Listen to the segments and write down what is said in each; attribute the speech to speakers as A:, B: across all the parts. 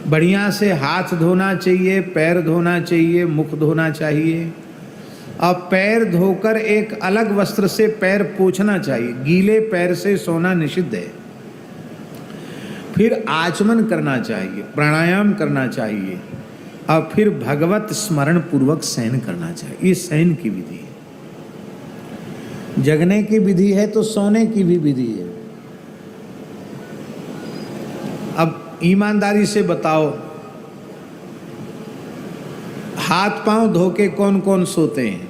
A: बढ़िया से हाथ धोना चाहिए, पैर धोना चाहिए, मुख धोना चाहिए, और पैर धोकर एक अलग वस्त्र से पैर पोंछना चाहिए। गीले पैर से सोना निषिद्ध है। फिर आचमन करना चाहिए, प्राणायाम करना चाहिए, और फिर भगवत स्मरण पूर्वक शयन करना चाहिए। ये शयन की विधि है। जगने की विधि है तो सोने की भी विधि है। अब ईमानदारी से बताओ, हाथ पांव धो के कौन कौन सोते हैं?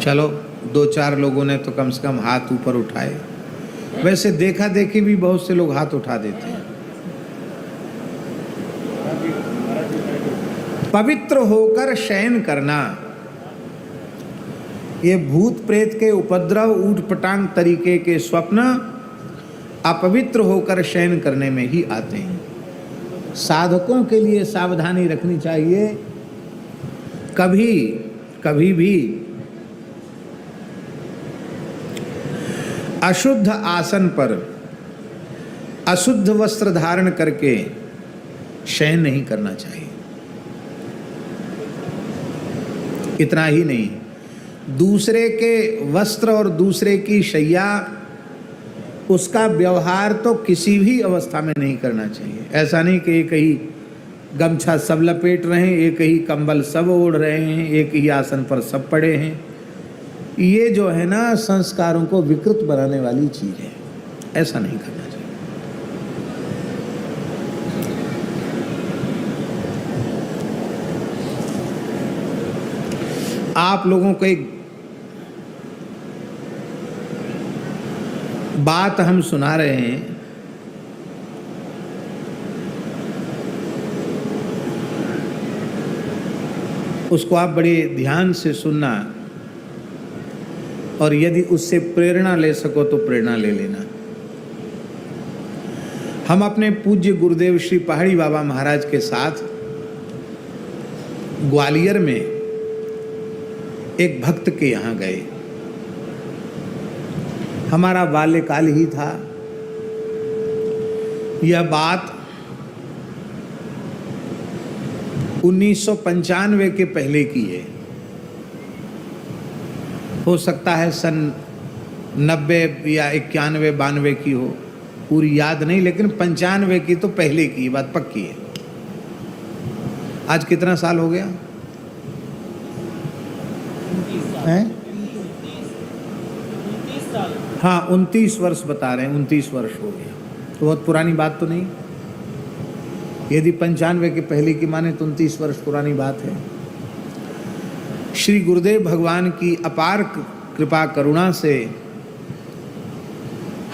A: चलो 2-4 लोगों ने तो कम से कम हाथ ऊपर उठाए। वैसे देखा देखी भी बहुत से लोग हाथ उठा देते हैं। पवित्र होकर शयन करना, ये भूत प्रेत के उपद्रव, ऊटपटांग तरीके के स्वप्न अपवित्र होकर शयन करने में ही आते हैं। साधकों के लिए सावधानी रखनी चाहिए। कभी भी अशुद्ध आसन पर अशुद्ध वस्त्र धारण करके शयन नहीं करना चाहिए। इतना ही नहीं, दूसरे के वस्त्र और दूसरे की शैया, उसका व्यवहार तो किसी भी अवस्था में नहीं करना चाहिए। ऐसा नहीं कि एक ही गमछा सब लपेट रहे हैं, एक ही कंबल सब ओढ़ रहे हैं, एक ही आसन पर सब पड़े हैं। ये जो है ना, संस्कारों को विकृत बनाने वाली चीज है। ऐसा नहीं करना चाहिए। आप लोगों को एक बात हम सुना रहे हैं। उसको आप बड़े ध्यान से सुनना, और यदि उससे प्रेरणा ले सको तो प्रेरणा ले लेना। हम अपने पूज्य गुरुदेव श्री पहाड़ी बाबा महाराज के साथ ग्वालियर में एक भक्त के यहाँ गए। हमारा बाल्यकाल ही था। यह बात 1995 के पहले की है। हो सकता है सन 90 या 91, 92 की हो, पूरी याद नहीं, लेकिन 95 की तो पहले की बात पक्की है। आज कितना साल हो गया है? हाँ, 29 वर्ष बता रहे हैं। 29 वर्ष हो गया, तो बहुत पुरानी बात तो नहीं। यदि 95 के पहले की माने तो 29 वर्ष पुरानी बात है। श्री गुरुदेव भगवान की अपार कृपा करुणा से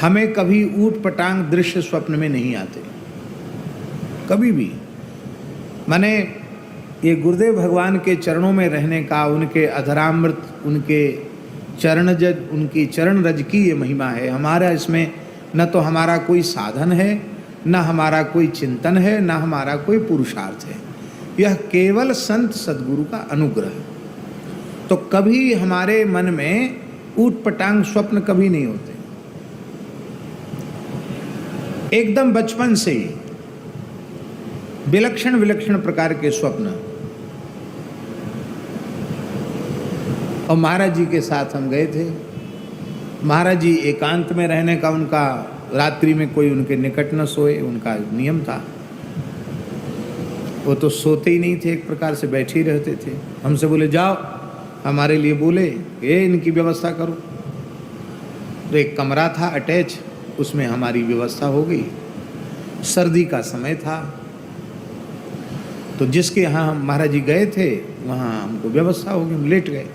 A: हमें कभी ऊट पटांग दृश्य स्वप्न में नहीं आते, कभी भी। माने ये गुरुदेव भगवान के चरणों में रहने का, उनके अधरामृत, उनके उनकी चरण रज की ये महिमा है। हमारा इसमें न तो हमारा कोई साधन है, न हमारा कोई चिंतन है, न हमारा कोई पुरुषार्थ है। यह केवल संत सद्गुरु का अनुग्रह है। तो कभी हमारे मन में ऊट पटांग स्वप्न कभी नहीं होते। एकदम बचपन से ही विलक्षण विलक्षण प्रकार के स्वप्न। और महाराज जी के साथ हम गए थे। महाराज जी एकांत में रहने का उनका, रात्रि में कोई उनके निकट न सोए, उनका नियम था। वो तो सोते ही नहीं थे, एक प्रकार से बैठे ही रहते थे। हमसे बोले जाओ, हमारे लिए बोले ये इनकी व्यवस्था करो। तो एक कमरा था अटैच, उसमें हमारी व्यवस्था हो गई। सर्दी का समय था, तो जिसके यहाँ हम महाराज जी गए थे वहाँ हमको व्यवस्था हो गई, हम लेट गए।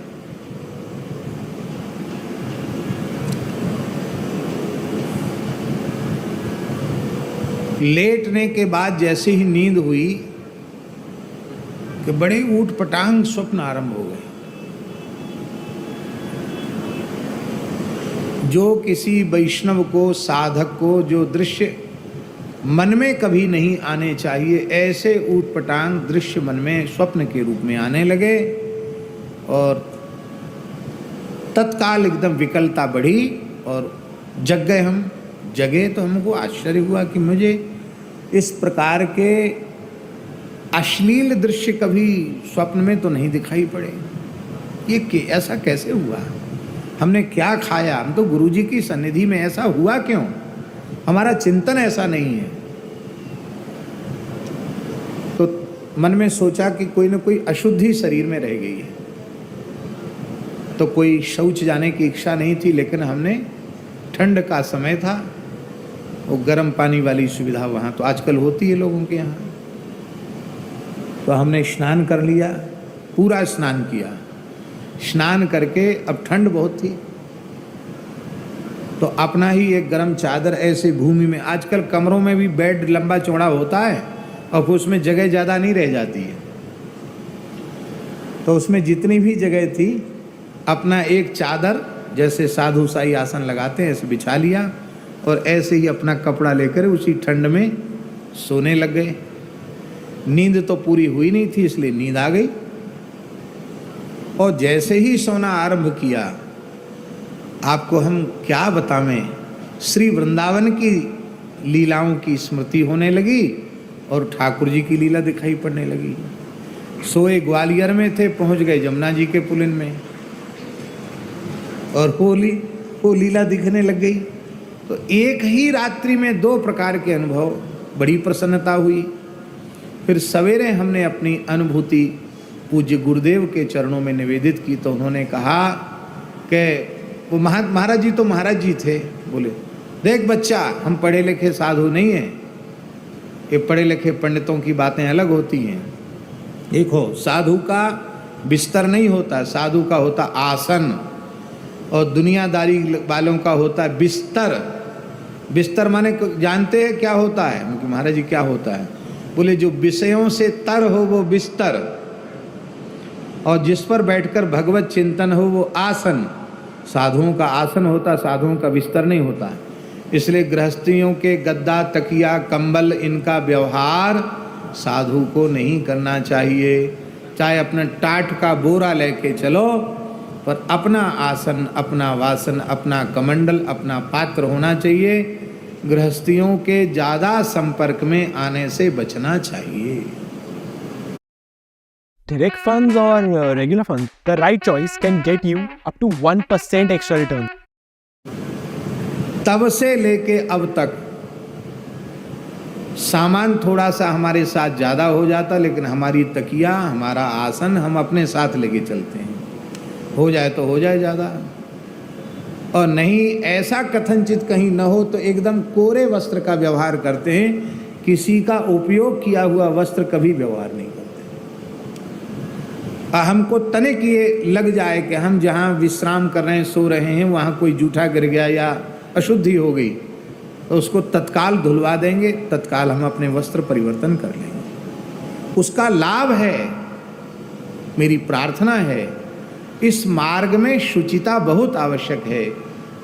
A: लेटने के बाद जैसे ही नींद हुई कि बड़े ऊट पटांग स्वप्न आरंभ हो गए। जो किसी वैष्णव को, साधक को जो दृश्य मन में कभी नहीं आने चाहिए, ऐसे ऊट पटांग दृश्य मन में स्वप्न के रूप में आने लगे। और तत्काल एकदम विकलता बढ़ी और जग गए हम। जगे तो हमको आश्चर्य हुआ कि मुझे इस प्रकार के अश्लील दृश्य कभी स्वप्न में तो नहीं दिखाई पड़े। ये ऐसा कैसे हुआ? हमने क्या खाया? हम तो गुरुजी की सन्निधि में, ऐसा हुआ क्यों? हमारा चिंतन ऐसा नहीं है। तो मन में सोचा कि कोई न कोई अशुद्धि शरीर में रह गई है। तो कोई शौच जाने की इच्छा नहीं थी, लेकिन हमने, ठंड का समय था, वो गर्म पानी वाली सुविधा वहाँ तो आजकल होती है लोगों के यहाँ, तो हमने स्नान कर लिया, पूरा स्नान किया। स्नान करके अब ठंड बहुत थी, तो अपना ही एक गर्म चादर ऐसे भूमि में, आजकल कमरों में भी बेड लंबा चौड़ा होता है और उसमें जगह ज़्यादा नहीं रह जाती है, तो उसमें जितनी भी जगह थी अपना एक चादर, जैसे साधु साई आसन लगाते हैं ऐसे बिछा लिया और ऐसे ही अपना कपड़ा लेकर उसी ठंड में सोने लग गए। नींद तो पूरी हुई नहीं थी, इसलिए नींद आ गई। और जैसे ही सोना आरंभ किया, आपको हम क्या बतावें, श्री वृंदावन की लीलाओं की स्मृति होने लगी और ठाकुर जी की लीला दिखाई पड़ने लगी। सोए ग्वालियर में थे, पहुंच गए जमुना जी के पुलिन में और वो लीला दिखने लग गई। तो एक ही रात्रि में दो प्रकार के अनुभव, बड़ी प्रसन्नता हुई। फिर सवेरे हमने अपनी अनुभूति पूज्य गुरुदेव के चरणों में निवेदित की, तो उन्होंने कहा कि वो महाराज जी तो महाराज जी थे, बोले देख बच्चा, हम पढ़े लिखे साधु नहीं हैं, ये पढ़े लिखे पंडितों की बातें अलग होती हैं। देखो, साधु का बिस्तर नहीं होता, साधु का होता आसन, और दुनियादारी वालों का होता है बिस्तर। बिस्तर माने जानते हैं क्या होता है? महाराज जी क्या होता है? बोले जो विषयों से तर हो वो बिस्तर, और जिस पर बैठकर भगवत चिंतन हो वो आसन। साधुओं का आसन होता, साधुओं का बिस्तर नहीं होता। इसलिए गृहस्थियों के गद्दा, तकिया, कंबल, इनका व्यवहार साधु को नहीं करना चाहिए। चाहे अपना टाट का बोरा लेके चलो, पर अपना आसन, अपना वासन, अपना कमंडल, अपना पात्र होना चाहिए। गृहस्थियों के ज़्यादा संपर्क में आने से बचना चाहिए।
B: Direct funds or regular funds, the right choice can get you up to 1% extra return.
A: तब से लेके अब तक सामान थोड़ा सा हमारे साथ ज़्यादा हो जाता, लेकिन हमारी तकिया, हमारा आसन हम अपने साथ लेके चलते हैं। हो जाए तो हो जाए ज़्यादा, और नहीं ऐसा कथनचित कहीं न हो तो एकदम कोरे वस्त्र का व्यवहार करते हैं। किसी का उपयोग किया हुआ वस्त्र कभी व्यवहार नहीं करते। हमको तनिक ये लग जाए कि हम जहाँ विश्राम कर रहे हैं, सो रहे हैं, वहाँ कोई जूठा गिर गया या अशुद्धि हो गई, तो उसको तत्काल धुलवा देंगे, तत्काल हम अपने वस्त्र परिवर्तन कर लेंगे। उसका लाभ है। मेरी प्रार्थना है, इस मार्ग में शुचिता बहुत आवश्यक है।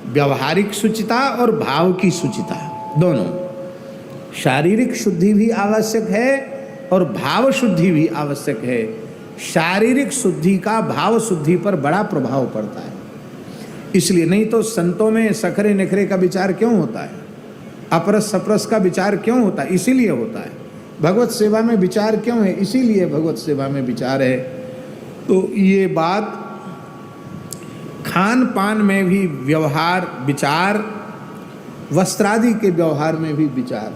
A: व्यवहारिक शुचिता और भाव की शुचिता, दोनों। शारीरिक शुद्धि भी आवश्यक है और भाव शुद्धि भी आवश्यक है। शारीरिक शुद्धि का भाव शुद्धि पर बड़ा प्रभाव पड़ता है। इसलिए, नहीं तो संतों में सखरे निखरे का विचार क्यों होता है? अपरस सपरस का विचार क्यों होता है? इसीलिए होता है। भगवत सेवा में विचार क्यों है? इसीलिए भगवत सेवा में विचार है। तो ये बात, खान पान में भी व्यवहार विचार, वस्त्रादि के व्यवहार में भी विचार।